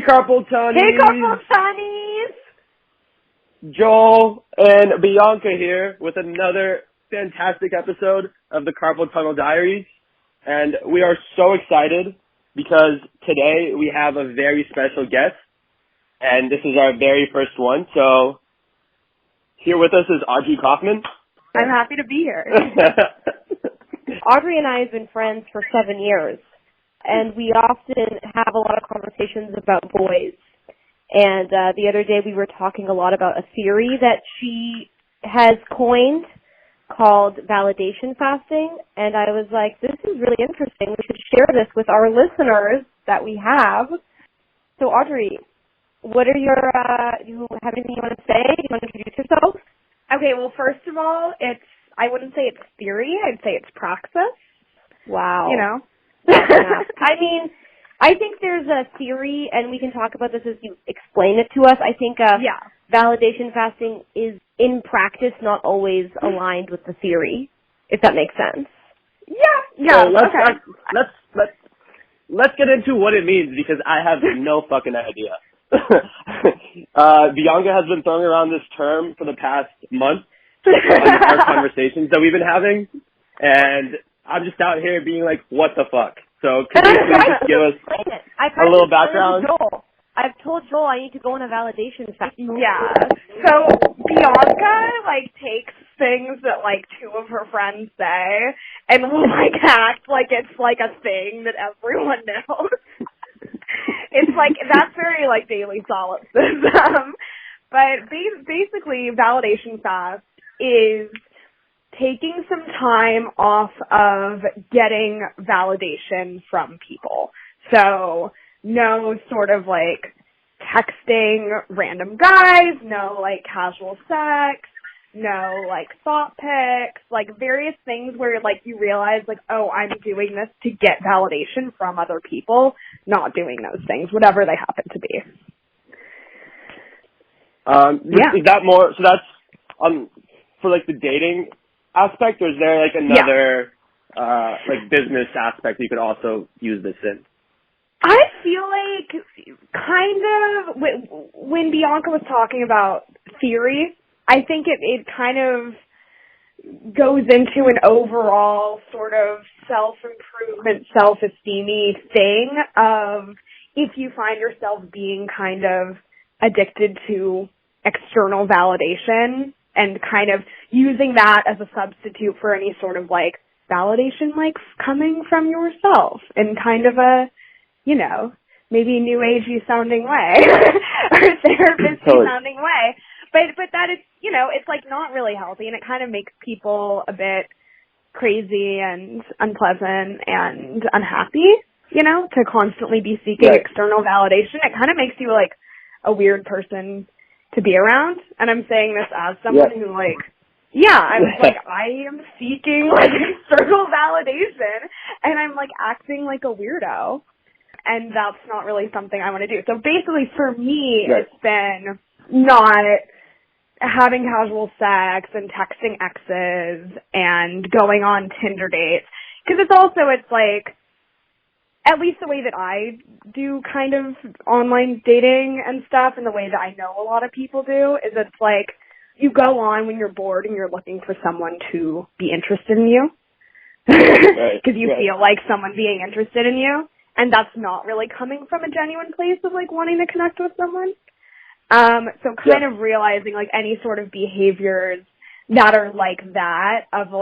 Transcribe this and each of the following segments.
Carpal Tunnies! Hey, Carpal Tunnies! Joel and Bianca here with another fantastic episode of the Carpal Tunnel Diaries. And we are so excited because today we have a very special guest. And this is our very first one. So here with us is Audrey Kaufman. I'm happy to be here. Audrey and I have been friends for 7 years, and we often have a lot of conversations about boys. And the other day we were talking a lot about a theory that she has coined called validation fasting, and I was like, this is really interesting. We should share this with our listeners that we have. So Audrey, what are your, do you have anything you want to say? Do you want to introduce yourself? Okay, well, first of all, I wouldn't say it's theory. I'd say it's praxis. Wow. You know? I mean, I think there's a theory, and we can talk about this as you explain it to us. I think validation fasting is, in practice, not always aligned with the theory, if that makes sense. Yeah. So let's get into what it means, because I have no fucking idea. Bianca has been throwing around this term for the past month on our conversations that we've been having, and I'm just out here being like, what the fuck? So could you please just give us a little background? I've told Joel I need to go on a validation fast. Yeah. So Bianca, takes things that, two of her friends say and will, act like it's, a thing that everyone knows. It's, that's very, daily solipsism. But basically, validation fast is taking some time off of getting validation from people. So no sort of texting random guys, no casual sex, no thought pics, various things where you realize oh, I'm doing this to get validation from other people, not doing those things, whatever they happen to be. Is that more, so that's for the dating aspect, or is there another business aspect you could also use this in? I feel kind of when Bianca was talking about theory, I think it kind of goes into an overall sort of self-improvement, self-esteem-y thing of if you find yourself being kind of addicted to external validation and kind of using that as a substitute for any sort of validation coming from yourself in kind of a, maybe new agey sounding way or therapist-y sounding way. But that is, it's not really healthy, and it kind of makes people a bit crazy and unpleasant and unhappy, to constantly be seeking external validation. It kind of makes you a weird person to be around. And I'm saying this as someone who I was I am seeking external validation, and I'm acting like a weirdo. And that's not really something I want to do. So basically for me, it's been not having casual sex and texting exes and going on Tinder dates. Because it's at least the way that I do kind of online dating and stuff, and the way that I know a lot of people do, is it's you go on when you're bored and you're looking for someone to be interested in you. Because you feel like someone being interested in you. And that's not really coming from a genuine place of wanting to connect with someone. So kind of realizing any sort of behaviors that are that of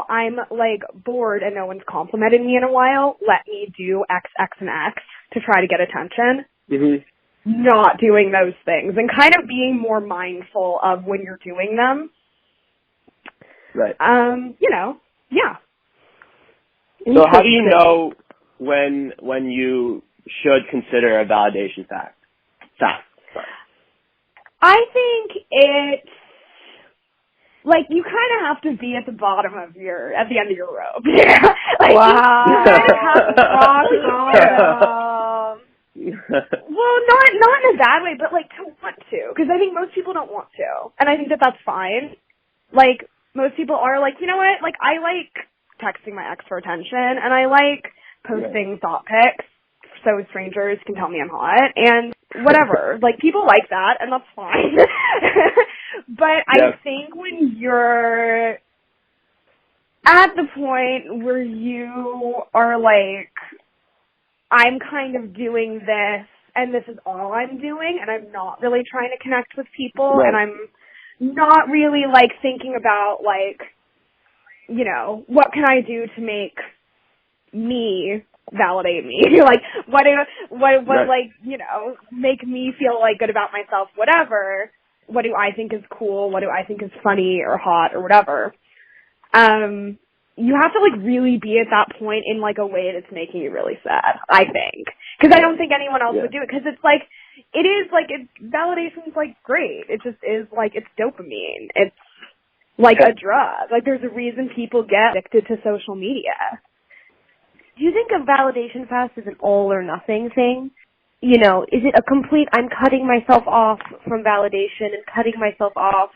I'm bored and no one's complimented me in a while. Let me do X, X, and X to try to get attention. Mm-hmm. Not doing those things and kind of being more mindful of when you're doing them. Right. Yeah. So how do you know when you should consider a validation fast? I think it's you kind of have to be at the bottom of at the end of your rope. Wow. You kind of have to rock bottom. Well, not in a bad way, but to want to, because I think most people don't want to, and I think that's fine. Most people are you know what? I like texting my ex for attention, and I like posting thought pics so strangers can tell me I'm hot, and whatever. Like, people like that, and that's fine. But I think when you're at the point where you are like, I'm kind of doing this, and this is all I'm doing, and I'm not really trying to connect with people, and I'm not really, like, thinking about, like, you know, what can I do to make me validate me? Like, what like, you know, make me feel, like, good about myself, whatever. What do I think is cool? What do I think is funny or hot or whatever? You have to, like, really be at that point in, like, a way that's making you really sad, I think. Because I don't think anyone else would do it. Because it's, like, it is, like, validation's, like, great. It just is, like, it's dopamine. It's like a drug. Like, there's a reason people get addicted to social media. Do you think a validation fast is an all or nothing thing? You know, is it a complete, I'm cutting myself off from validation and cutting myself off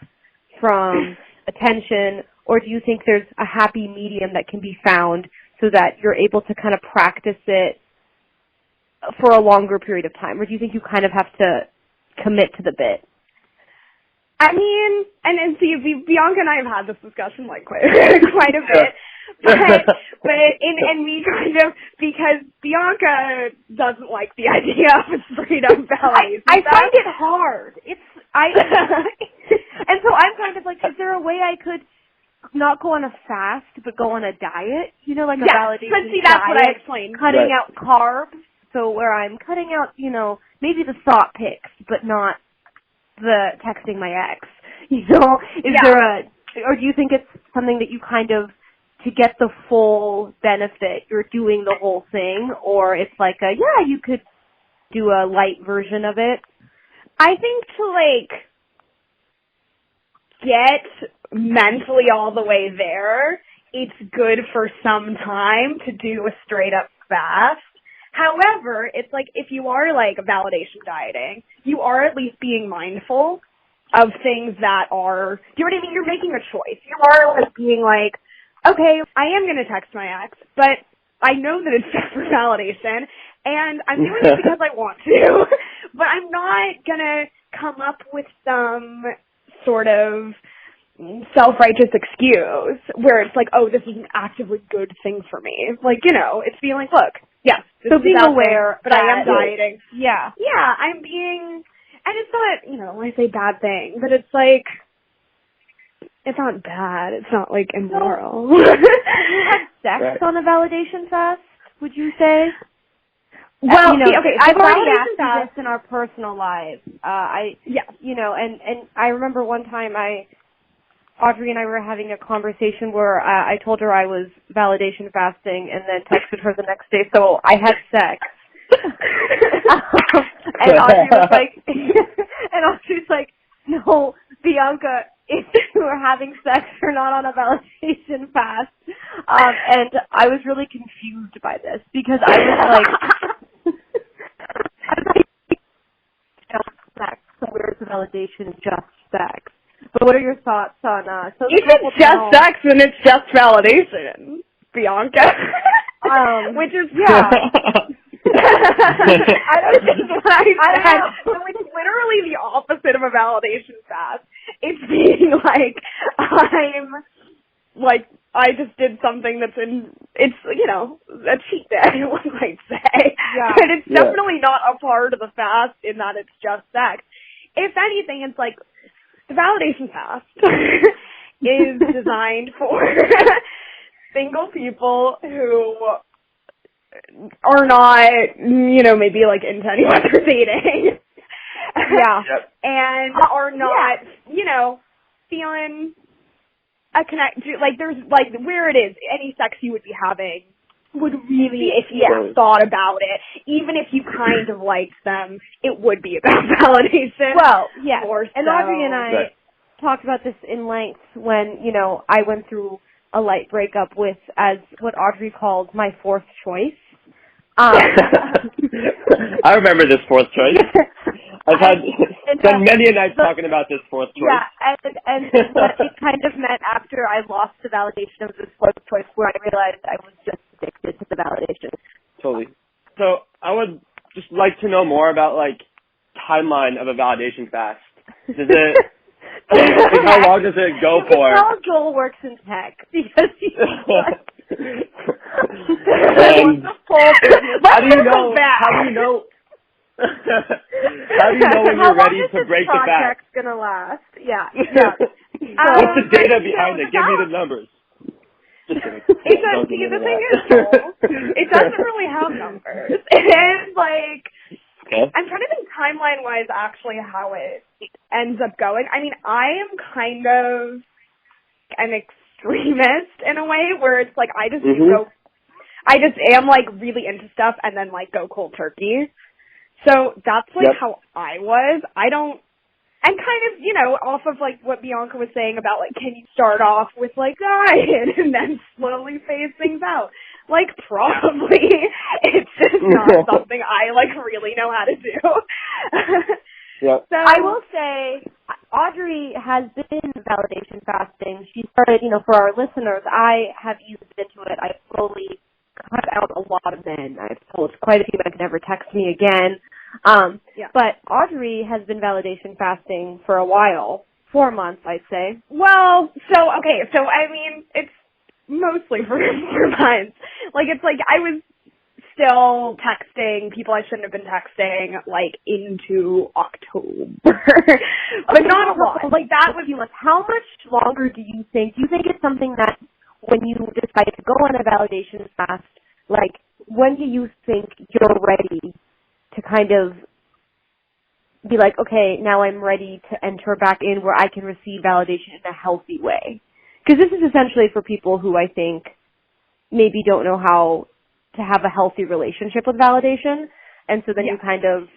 from attention, or do you think there's a happy medium that can be found so that you're able to kind of practice it for a longer period of time? Or do you think you kind of have to commit to the bit? I mean, and see, Bianca and I have had this discussion, like, quite a bit. And we kind of, because Bianca doesn't like the idea of a straight up validation. I find it hard. And so I'm kind of like, is there a way I could not go on a fast, but go on a diet? You know, like a validation but see, that's diet, what I explained. Cutting out carbs, so where I'm cutting out, you know, maybe the thought pics, but not the texting my ex. You know, is there or do you think it's something that you kind of, to get the full benefit, you're doing the whole thing, or it's like you could do a light version of it? I think to, like, get mentally all the way there, it's good for some time to do a straight up fast. However, it's like, if you are, like, validation dieting, you are at least being mindful of things that are, do you know what I mean? You're making a choice. You are, like, being like, okay, I am going to text my ex, but I know that it's just for validation, and I'm doing it because I want to, but I'm not going to come up with some sort of self-righteous excuse where it's like, oh, this is an actively good thing for me. Like, you know, it's being like, look, yes, this so is being aware, but I am dieting. Yeah. Yeah, I'm being, and it's not, you know, when I say bad thing, but it's like, it's not bad. It's not, like, immoral. Have you had sex on a validation fast, would you say? Well, you know, see, okay, I've already validation asked this in our personal lives. You know, and I remember one time Audrey and I were having a conversation where I told her I was validation fasting and then texted her the next day, so I had sex. And Audrey was like, no, Bianca, if you were having sex, you're not on a validation fast. And I was really confused by this because I was like, sex, so where's the validation? Just sex. But what are your thoughts on if it's just sex, then it's just validation, Bianca. Which is I don't know what I said. It's literally the opposite of a validation fast. It's being like, I just did something that's it's, you know, a cheat day, one might say. Yeah. But it's definitely not a part of the fast in that it's just sex. If anything, it's like, the validation fast is designed for single people who are not, you know, maybe like into anyone they're dating. And are not, you know, feeling a connect, like there's, like, where it is, any sex you would be having would really, if you thought about it, even if you kind of liked them, it would be about validation. Well, yeah. And Audrey and I talked about this in length when, you know, I went through a light breakup with, as what Audrey called, my fourth choice. I remember this fourth choice. I've spent many a night talking about this fourth choice. Yeah, and what it kind of meant after I lost the validation of this fourth choice, where I realized I was just addicted to the validation. Totally. So I would just like to know more about like timeline of a validation fast. Does it? Like, how long does it go for? You can tell Joel works in tech because he's and how do you know? How do you know? How do you know when you're ready to break the fast? How long is this project's gonna last? Yeah. What's the data behind it? Give me the numbers. Just kidding. The thing is, Joel, it doesn't really have numbers. It's like, okay. I'm trying to think timeline-wise actually how it ends up going. I mean, I am kind of an extremist in a way where it's like I just am like really into stuff and then like go cold turkey. So that's like how I was. And kind of, you know, off of like what Bianca was saying about like, can you start off with like diet and then slowly phase things out? Like probably. It's just not something I like really know how to do. Yep. So I will say, Audrey has been validation fasting. She started, you know, for our listeners, I have eased into it. I slowly cut out a lot of men. I've told quite a few men to never text me again. But Audrey has been validation fasting for a while, 4 months, I'd say. Well, so I mean, it's mostly for months. Like, it's like I was still texting people I shouldn't have been texting, like, into October. But not a lot. Like, that would be like, how much longer do you think it's something that when you decide to go on a validation fast, like, when do you think you're ready to kind of be like, okay, now I'm ready to enter back in where I can receive validation in a healthy way? Because this is essentially for people who I think maybe don't know how to have a healthy relationship with validation. And so then you kind of,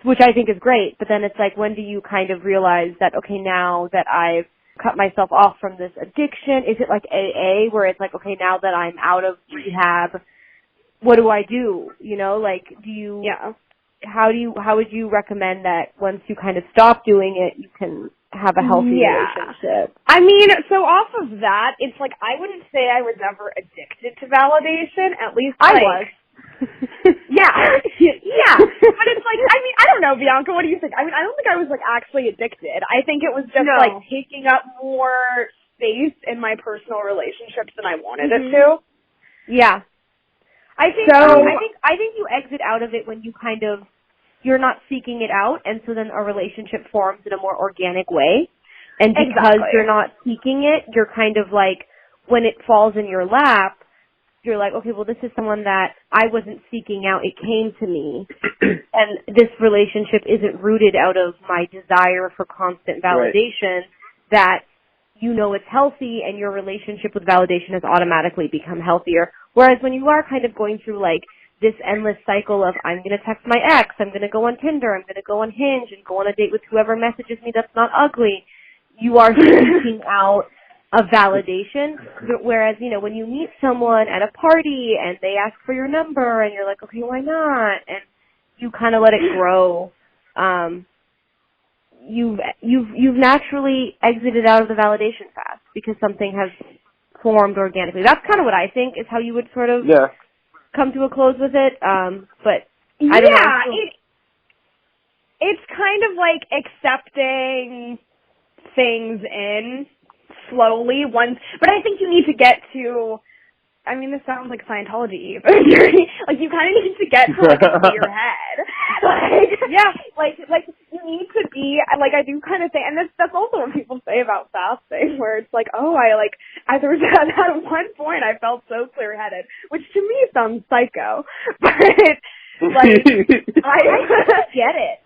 which I think is great, but then it's like, when do you kind of realize that, okay, now that I've cut myself off from this addiction, is it like AA where it's like, okay, now that I'm out of rehab, what do I do? You know, like, do you, how would you recommend that once you kind of stop doing it, you can have a healthy relationship? I mean, so off of that, it's like, I wouldn't say I was ever addicted to validation, at least I like, was. yeah. But it's like, I mean, I don't know, Bianca, what do you think? I mean, I don't think I was like actually addicted. I think it was just like taking up more space in my personal relationships than I wanted it to. Yeah. I think you exit out of it when you kind of, you're not seeking it out, and so then a relationship forms in a more organic way. And because you're not seeking it, you're kind of like, when it falls in your lap, you're like, okay, well, this is someone that I wasn't seeking out. It came to me. And this relationship isn't rooted out of my desire for constant validation, that you know it's healthy, and your relationship with validation has automatically become healthier. Whereas when you are kind of going through like this endless cycle of, I'm going to text my ex, I'm going to go on Tinder, I'm going to go on Hinge and go on a date with whoever messages me that's not ugly, you are seeking out a validation. Whereas, you know, when you meet someone at a party and they ask for your number and you're like, okay, why not? And you kind of let it grow. You've naturally exited out of the validation fast because something has formed organically. That's kind of what I think is how you would sort of come to a close with it. But I don't know. It's kind of like accepting things in slowly once, but I think you need to get to, I mean, this sounds like Scientology, but like, you kind of need to get to, like, into your head. Like, you need to be, like, I do kind of think, and that's also what people say about fasting, where it's like, oh, there was at one point I felt so clear-headed, which to me sounds psycho, but, like, I get it.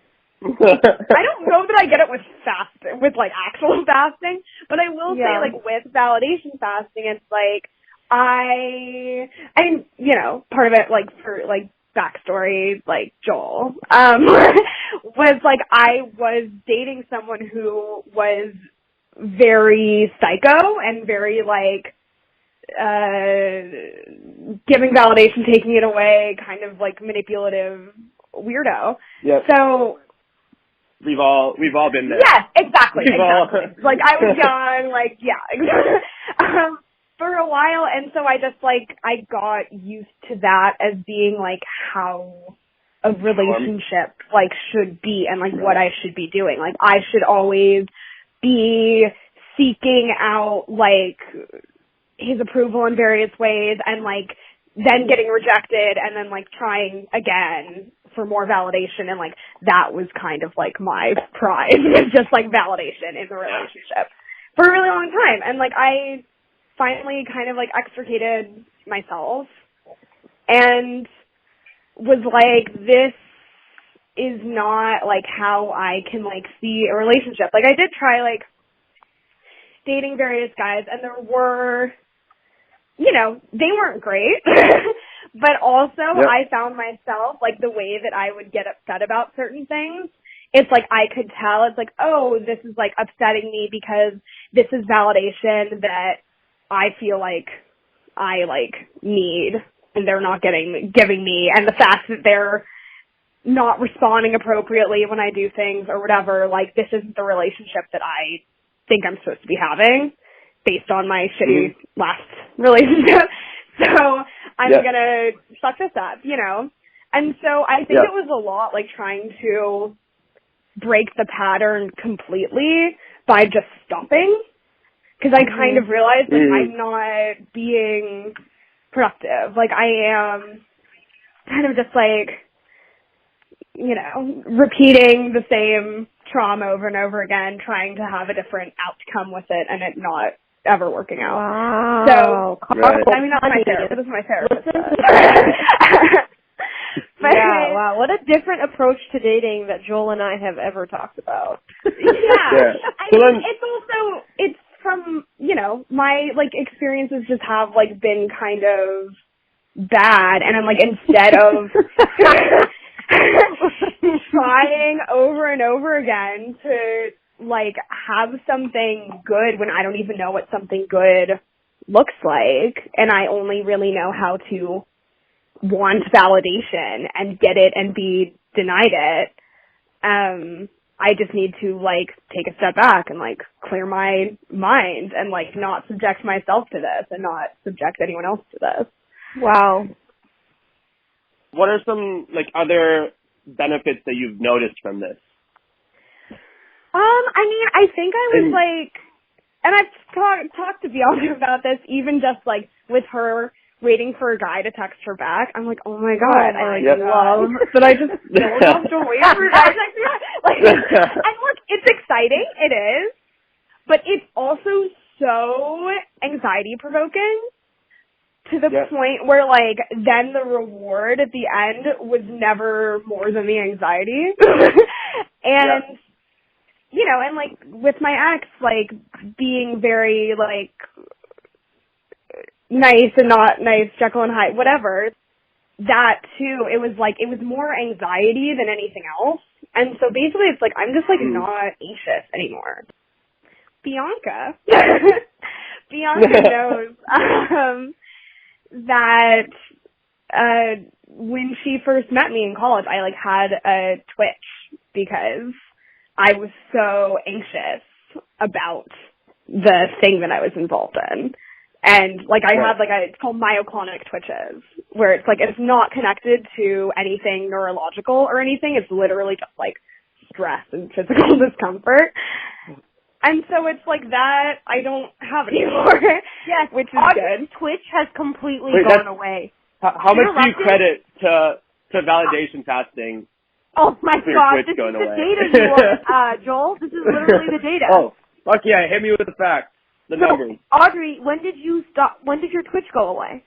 I don't know that I get it with fasting, with, like, actual fasting, but I will say, like, with validation fasting, it's like, I mean, you know, part of it, like, for, like, backstory, like, Joel, was, like, I was dating someone who was very psycho and very, like, giving validation, taking it away, kind of, like, manipulative weirdo. Yep. So, We've all been there. Yes, exactly. Like, I was young, like, for a while, and so I just, like, I got used to that as being, like, how a relationship like should be and like what I should be doing. Like I should always be seeking out like his approval in various ways and like then getting rejected and then like trying again for more validation, and like that was kind of like my prize was just like validation in the relationship for a really long time. And like I finally kind of like extricated myself and was like, this is not like how I can like see a relationship. Like I did try like dating various guys, and there were, you know, they weren't great, but also I found myself like the way that I would get upset about certain things. It's like I could tell, it's like, oh, this is like upsetting me because this is validation that I feel like I like need and they're not giving me, and the fact that they're not responding appropriately when I do things or whatever, like this isn't the relationship that I think I'm supposed to be having based on my shitty last relationship. So I'm gonna suck this up, you know? And so I think it was a lot like trying to break the pattern completely by just stopping. Because I kind of realized that I'm not being productive. Like I am kind of just like, you know, repeating the same trauma over and over again, trying to have a different outcome with it and it not ever working out. Wow. So, I mean, not my therapist. This is my therapist. But, yeah, wow. What a different approach to dating that Joel and I have ever talked about. I mean, it's from, you know, my, like, experiences just have, like, been kind of bad. And I'm, like, instead of trying over and over again to, like, have something good when I don't even know what something good looks like, and I only really know how to want validation and get it and be denied it, I just need to, like, take a step back and, like, clear my mind and, like, not subject myself to this and not subject anyone else to this. Wow. What are some, like, other benefits that you've noticed from this? I mean, I think I was, like, and I've talked to Bianca about this, even just, like, with her waiting for a guy to text her back. I'm like, oh my god, I love that I just don't have to wait for a guy to text me back. Like, and look, it's exciting, it is, but it's also so anxiety provoking to the point where, like, then the reward at the end was never more than the anxiety. And you know, and like with my ex, like being very like nice and not nice, Jekyll and Hyde, whatever, that too, it was like, it was more anxiety than anything else. And so basically it's like, I'm just like not anxious anymore. Bianca knows, that, when she first met me in college, I like had a twitch because I was so anxious about the thing that I was involved in. And, like, I had, like, it's called myoclonic twitches, where it's, like, it's not connected to anything neurological or anything. It's literally just, like, stress and physical discomfort. And so it's, like, that I don't have anymore. Yes, which is good. Twitch has completely gone away. How much do you credit to validation fasting? Oh, my God. This is the data you want, Joel. This is literally the data. Oh, fuck yeah. Hit me with the facts. The numbers. Audrey, when did you stop? When did your twitch go away?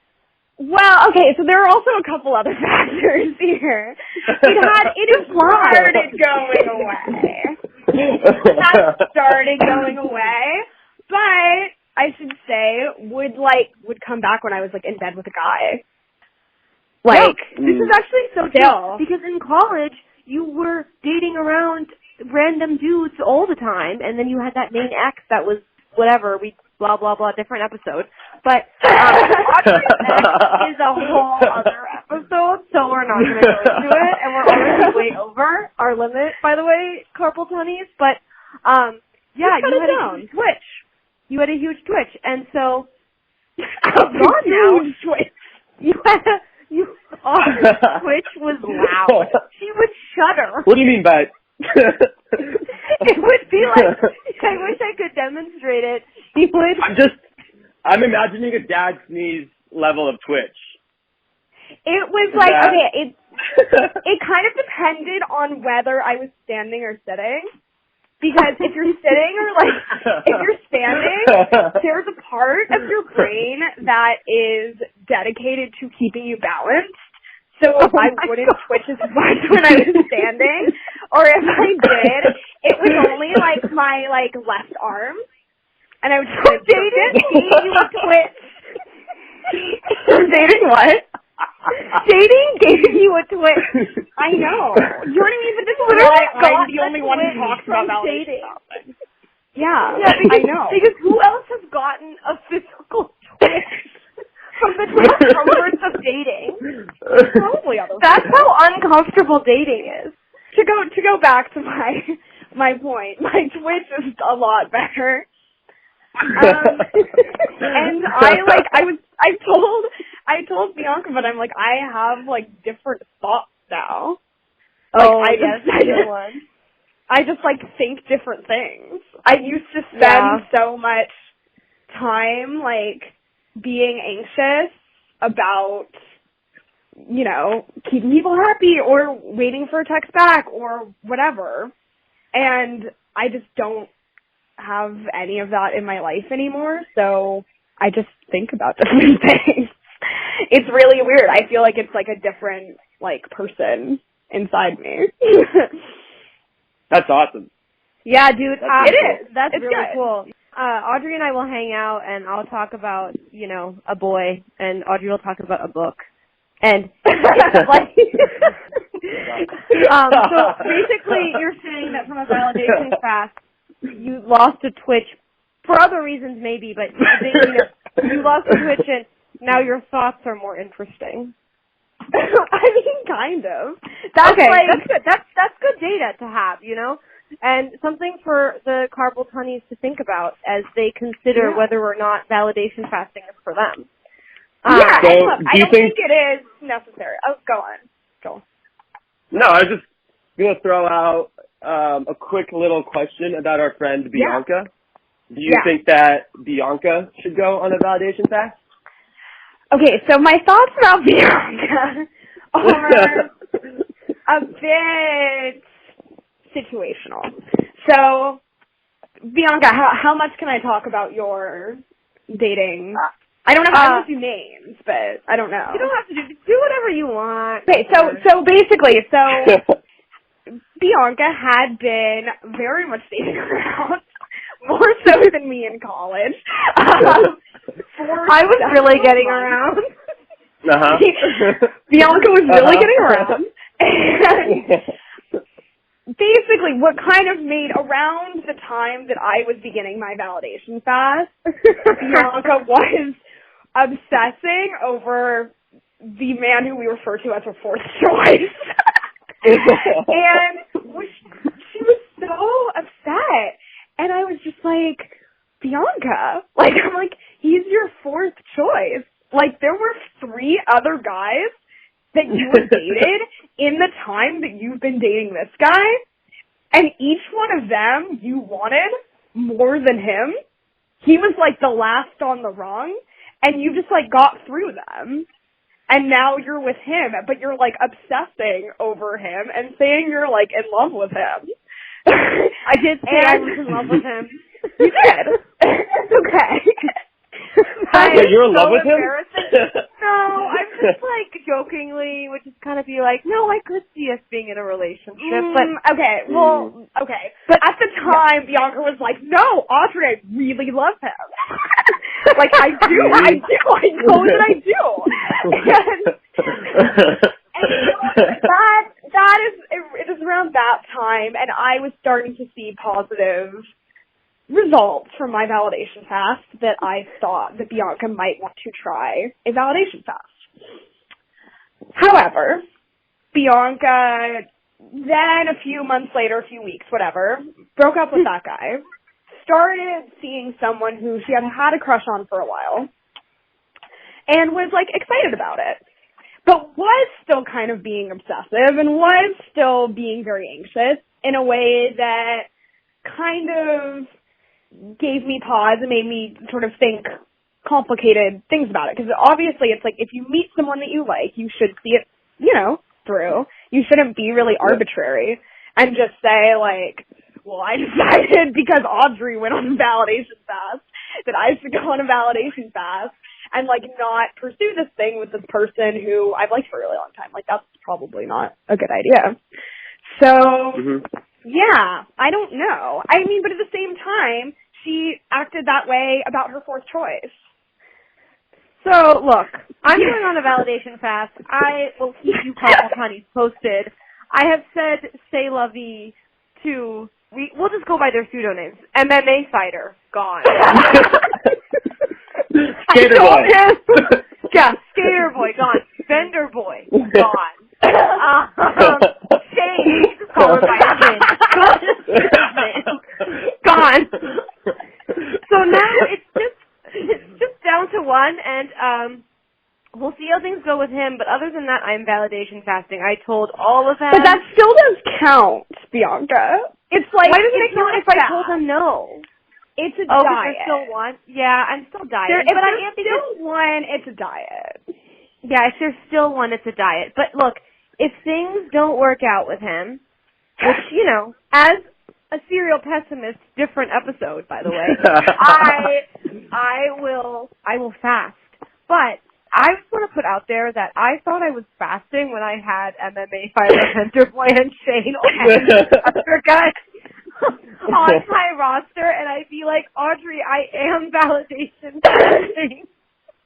Well, okay, so there are also a couple other factors here. It started going away. That started going away, but I should say would come back when I was like in bed with a guy. Like, this is actually so chill because in college you were dating around random dudes all the time, and then you had that main ex that was whatever, we blah blah blah, different episode. But is a whole other episode, so we're not going to go into it, and we're already way over our limit, by the way, Carpal Tunnies. But yeah, you had a huge twitch. You had a huge twitch, and so it's gone now. You thought Twitch was loud. She would shudder. What do you mean by It would be like, I wish I could demonstrate it. She would. I'm imagining a dad sneeze level of Twitch. It was like, okay, it kind of depended on whether I was standing or sitting. Because if you're sitting or like, if you're standing, there's a part of your brain that is dedicated to keeping you balanced. So if I wouldn't twitch as much when I was standing, or if I did, it was only like my like left arm. And I would just like, dating, you would twitch. Dating what? Dating you would twitch. I know. You know what I mean? But this is why I'm the only one who talks about validation stuff. Yeah, because, I know. Because who else has gotten a physical twitch from the discomforts of dating? Probably other people. That's how uncomfortable dating is. To go back to my point, my twitch is a lot better. And I told Bianca, but I'm like, I have like different thoughts now. Like, I just like think different things. I used to spend so much time like being anxious about, you know, keeping people happy or waiting for a text back or whatever. And I just don't have any of that in my life anymore, so I just think about different things. It's really weird. I feel like it's like a different like person inside me. That's awesome. Yeah, dude, it is. That's it's really good. cool. Audrey and I will hang out, and I'll talk about, you know, a boy, and Audrey will talk about a book. And it's like, so basically, you're saying that from a validation fast, you lost a twitch for other reasons, maybe, but you lost a twitch, and now your thoughts are more interesting. I mean, kind of. That's good. That's good data to have, you know, and something for the Carpal Tunnies to think about as they consider whether or not validation fasting is for them. So I don't think it is necessary. Oh, go on. No, I was just gonna throw out a quick little question about our friend Bianca. Do you think that Bianca should go on a validation fast? Okay, so my thoughts about Bianca are a bit situational. So, Bianca, how much can I talk about your dating? I don't have to do names, but I don't know. You don't have to do whatever you want. Okay, so basically, Bianca had been very much dating around, more so than me in college. I was really getting around. Bianca was really getting around. And basically, what kind of made around the time that I was beginning my validation fast, Bianca was obsessing over the man who we refer to as her fourth choice. And she was so upset. And I was just like, Bianca, like, I'm like, he's your fourth choice. Like, there were 3 other guys that you have dated in the time that you've been dating this guy, and each one of them you wanted more than him. He was, like, the last on the rung, and you just, like, got through them. And now you're with him, but you're, like, obsessing over him and saying you're, like, in love with him. I did say I was in love with him. You did. It's okay. Wait, you're in love with him? No, I'm just like jokingly would just kind of be like, no, I could see us being in a relationship, but okay. But at the time, Bianca was like, no, Audrey, I really love him. Like, I do. I know that I do. And it is around that time, and I was starting to see positive results from my validation fast that I thought that Bianca might want to try a validation fast. However, Bianca then a few months later, a few weeks, whatever, broke up with that guy, started seeing someone who she had had a crush on for a while, and was, like, excited about it. but was still kind of being obsessive and was still being very anxious in a way that kind of gave me pause and made me sort of think complicated things about it. Because obviously it's like, if you meet someone that you like, you should see it, through. You shouldn't be really arbitrary and just say, like, well, I decided because Audrey went on a validation fast that I should go on a validation fast and, like, not pursue this thing with this person who I've liked for a really long time. Like, that's probably not a good idea. So, yeah, I don't know. I mean, but at the same time, she acted that way about her fourth choice. So, look, I'm going on a validation fast. I will keep you Carpal Tunnies posted. I have said "C'est la vie" to, we'll just go by their pseudonames. MMA fighter, gone. Skater boy. Yeah, skater boy, gone. Bender boy, gone. Shane, just call him by his name. Gone. So now it's just down to one, and we'll see how things go with him. But other than that, I'm validation fasting. I told all of them. But that still does count, Bianca. It's like, why doesn't it count if I told them no? It's a diet. There's still one? Yeah, I'm still dieting. But I am still one, it's a diet. Yeah, if there's still one, it's a diet. But look, if things don't work out with him, which, as a serial pessimist, different episode, by the way, I will fast. But I just want to put out there that I thought I was fasting when I had MMA fighter Hunter Boy and Shane on my roster, and I'd be like, Audrey, I am validation fasting.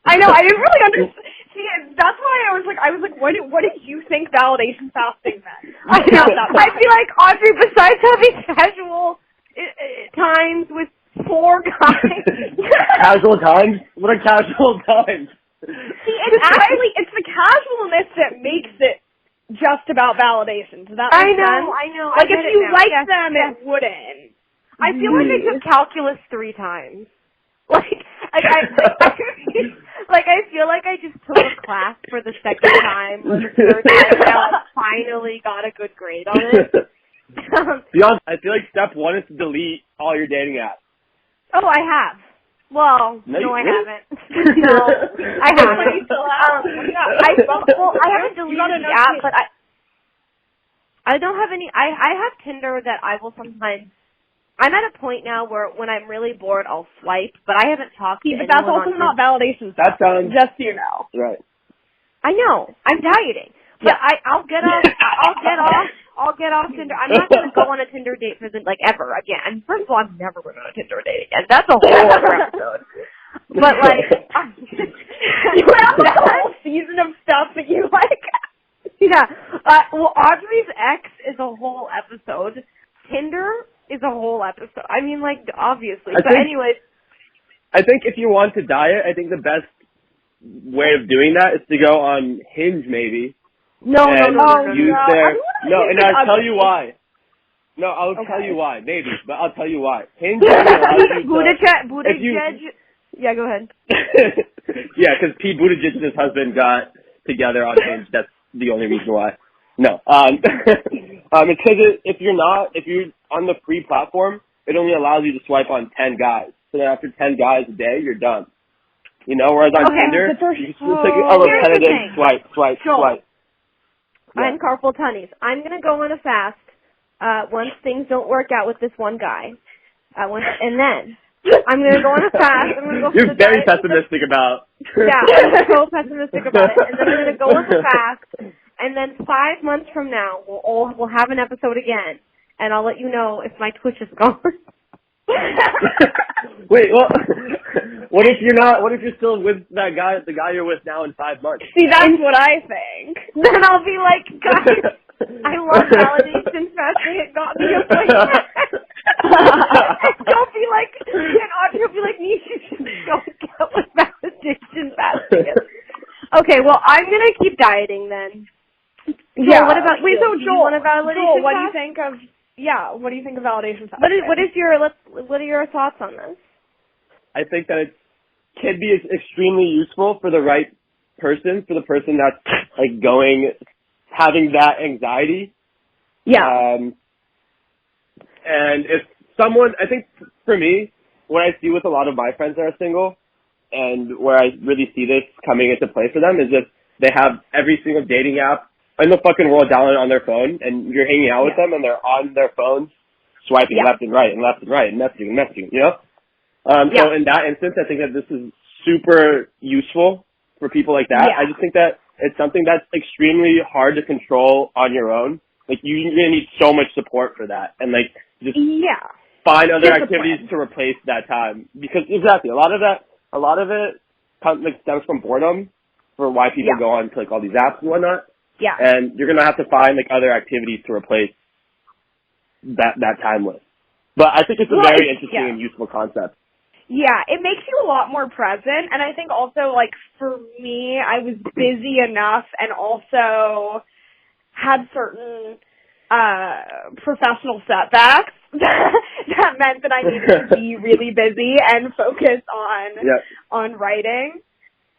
I know, I didn't really understand. See, that's why I was like, what did you think validation fasting meant? I know. I'd be like, Audrey, besides having casual times with 4 guys. Casual times? What are casual times? See, it's the casualness that makes it just about validation. Does that make sense? I know. Like, if you like them, it wouldn't. I feel like I took calculus 3 times. I feel like I just took a class for the second time, or the third time, now I finally got a good grade on it. Beyond, I feel like step 1 is to delete all your dating apps. Oh, I have. Well, no, I haven't. No, I haven't. I haven't deleted the app, but I don't have any. I have Tinder that I will sometimes. I'm at a point now where when I'm really bored, I'll swipe, but I haven't talked to anyone. But that's also not validation. That sounds just so you know. Right. I know. I'm dieting, but I'll get off. I'll get off Tinder. I'm not going to go on a Tinder date for ever again. First of all, I'm never going on a Tinder date again. That's a whole other episode. But you have that whole season of stuff that you like. Yeah. Well, Audrey's ex is a whole episode. Tinder is a whole episode. I mean, obviously. Anyways. I think if you want to diet, I think the best way of doing that is to go on Hinge, maybe. No. And I'll tell you why. No, I'll tell you why. Maybe, but I'll tell you why. Hinge Buttigieg. Yeah, go ahead. Yeah, because Pete Buttigieg and his husband got together on Hinge. That's the only reason why. No. It's because if you're on the free platform, it only allows you to swipe on 10 guys. So then after 10 guys a day, you're done. Whereas on Tinder, it's like a repetitive swipe. I'm Carpal Tunnies. I'm going to go on a fast once things don't work out with this one guy. And then I'm going to go on a fast. I'm going to go You're very pessimistic about Yeah, I'm so pessimistic about it. And then I'm going to go on a fast. And then 5 months from now, we'll have an episode again. And I'll let you know if my Twitch is gone. Wait, well, what if you're still with the guy you're with now in 5 months? See, that's what I think. Then I'll be like, guys, I love validation fasting. It got me a place. Don't be like, and Audrey will be like, you should go get what validation fasting is. Okay, well, I'm going to keep dieting then. Yeah. What about you? So Joel, what do you think of? Yeah, what do you think of validation fasting? What are your thoughts on this? I think that it can be extremely useful for the right person for the person that's like having that anxiety. Yeah. And if someone, I think for me, what I see with a lot of my friends that are single, and where I really see this coming into play for them, is if they have every single dating app in the fucking world downloaded on their phone, and you're hanging out with them, and they're on their phones, swiping left and right, and messaging, you know? So in that instance, I think that this is super useful for people like that. I just think that it's something that's extremely hard to control on your own. Like, you're going to need so much support for that. And, like, just find other activities to replace that time. Because, exactly, a lot of it stems from boredom for why people go on to, like, all these apps and whatnot. Yeah. And you're going to have to find, like, other activities to replace that time with. But I think it's a very interesting and useful concept. Yeah, it makes you a lot more present. And I think also, like, for me, I was busy enough and also had certain professional setbacks that meant that I needed to be really busy and focus on writing.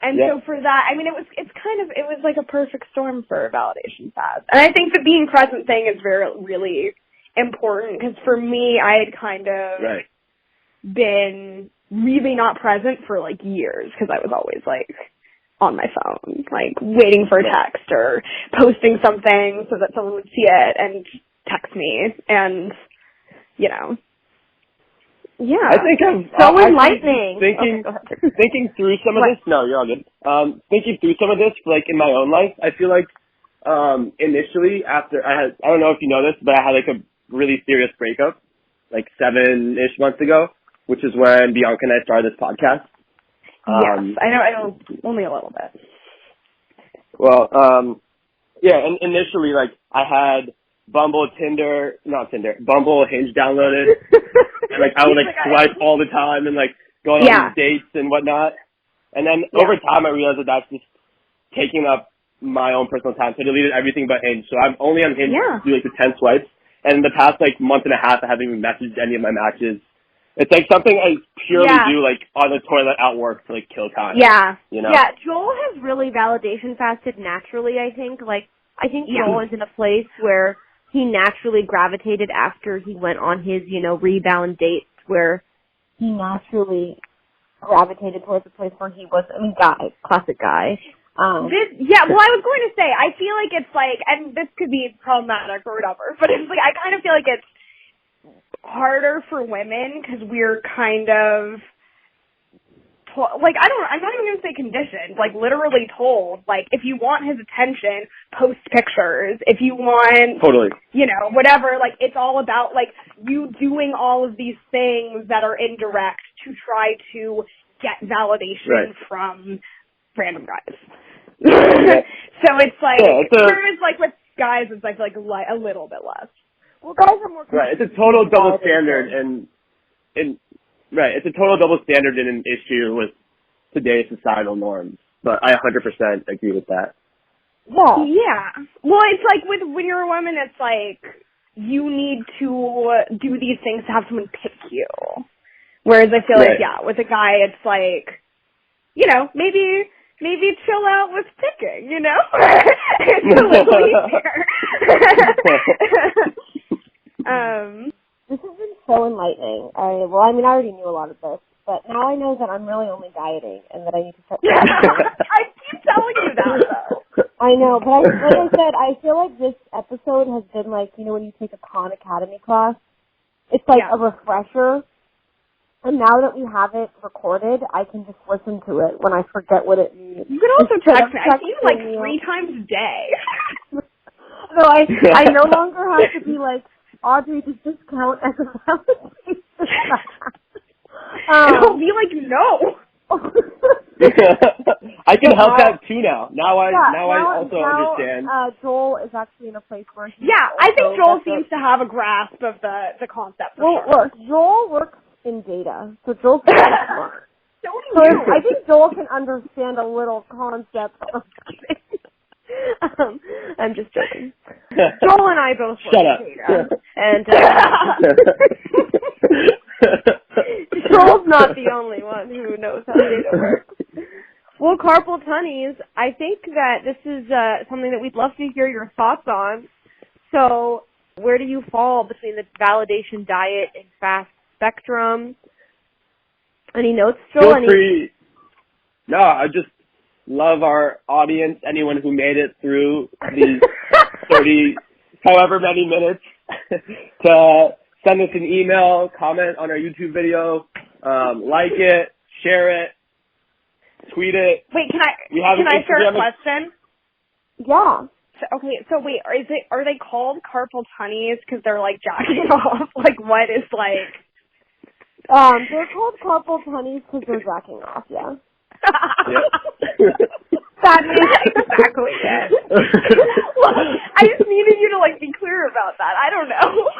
And so for that, I mean, it was like a perfect storm for a validation fast. And I think the being present thing is really important, because for me, I had kind of been really not present for like years, because I was always like on my phone, like waiting for a text or posting something so that someone would see it and text me, and you know, I think I'm so enlightening. Thinking through some of this. No, you're all good. Thinking through some of this, like in my own life, I feel like initially after I don't know if you know this, but I had like a really serious breakup like 7-ish months ago, which is when Bianca and I started this podcast. Yes, I know only a little bit. Well, and initially, like, I had Bumble, Bumble, Hinge downloaded, and, like, I would, like, swipe all the time and, like, go on these dates and whatnot. And then over time, I realized that that's just taking up my own personal time, so I deleted everything but Hinge. So I'm only on Hinge to do, like, the 10 swipes, and in the past, like, month and a half, I haven't even messaged any of my matches. It's like something I purely do, like, on the toilet at work to, like, kill time. Yeah. You know? Yeah, Joel has really validation fasted naturally, I think. Like, I think Joel is in a place where he naturally gravitated after he went on his, rebound dates, where he naturally gravitated towards a place where he was, classic guy. Well, I was going to say, I feel like it's like, and this could be problematic or whatever, but it's like, I kind of feel like it's harder for women because we're kind of I'm not even going to say conditioned, like literally told, like if you want his attention, post pictures. If you want, whatever, like it's all about like you doing all of these things that are indirect to try to get validation from random guys. So it's like, whereas like with guys, it's like a little bit less. Well, guys are more it's a total double standard, and it's a total double standard in an issue with today's societal norms. But I 100% agree with that. Yeah. Well, it's like when you're a woman, it's like you need to do these things to have someone pick you. Whereas I feel like with a guy, it's like maybe chill out with picking. It's a little easier. This has been so enlightening. I already knew a lot of this, but now I know that I'm really only dieting and that I need to start. I keep telling you that, though. I know, but like I said, I feel like this episode has been like, when you take a Khan Academy class, it's like a refresher. And now that we have it recorded, I can just listen to it when I forget what it means. You can also text me. I see you like 3 times a day. So I no longer have to be like, Audrey, does this count as a validation? It'll be like, no. I can help that too now. Now I also understand. Joel is actually in a place where he I think Joel seems to have a grasp of the concept. Look, Joel works in data, so Joel's smart. So do you. I think Joel can understand a little concept of I'm just joking. Joel and I both work in data. And Joel's not the only one who knows how data works. Well, Carpal Tunnies, I think that this is something that we'd love to hear your thoughts on. So, where do you fall between the validation diet and fast spectrum? Any notes, Joel? Feel free. No, I just love our audience, anyone who made it through these 30, however many minutes, to send us an email, comment on our YouTube video, like it, share it, tweet it. Wait, can I share a question? Yeah. So wait, are they called Carpal Tunnies because they're like jacking off? Like, what is like? They're called Carpal Tunnies because they're jacking off. Yeah. That is exactly it. Look, I just needed you to like be clear about that. I don't know.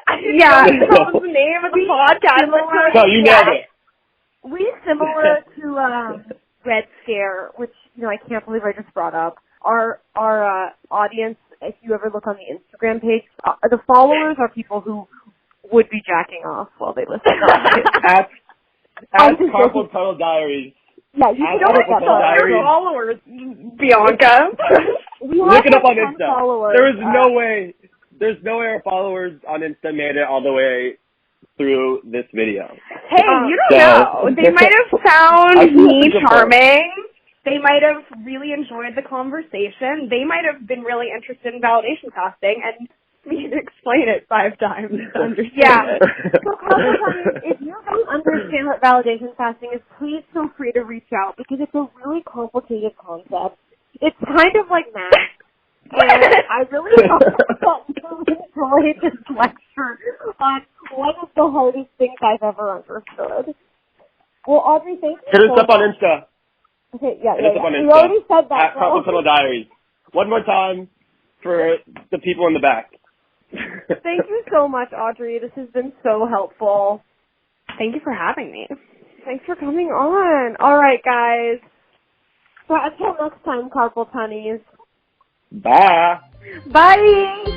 That was the name of the podcast. No, you nailed it. We similar to Red Scare, which I can't believe I just brought up. Our audience, if you ever look on the Instagram page, the followers are people who would be jacking off while they listen to us. At Carpal Tunnel Diaries. Yeah, you don't have your followers, Bianca. Look it up on Insta. There's no way our followers on Insta made it all the way through this video. Hey, you don't know. They might have found me charming. They might have really enjoyed the conversation. They might have been really interested in validation fasting and me to explain it 5 times to understand it. So, if you don't understand what validation fasting is, please feel free to reach out because it's a really complicated concept. It's kind of like math. And I really hope that you enjoyed this lecture on one of the hardest things I've ever understood. Well, Audrey, thank you. Hit us up on Insta. Okay, yeah. You already said that. At Carpal Tunnel Diaries. One more time for the people in the back. Thank you so much, Audrey. This has been so helpful. Thank you for having me. Thanks for coming on. All right, guys. So until next time, Carpal Tunnies. Bye. Bye.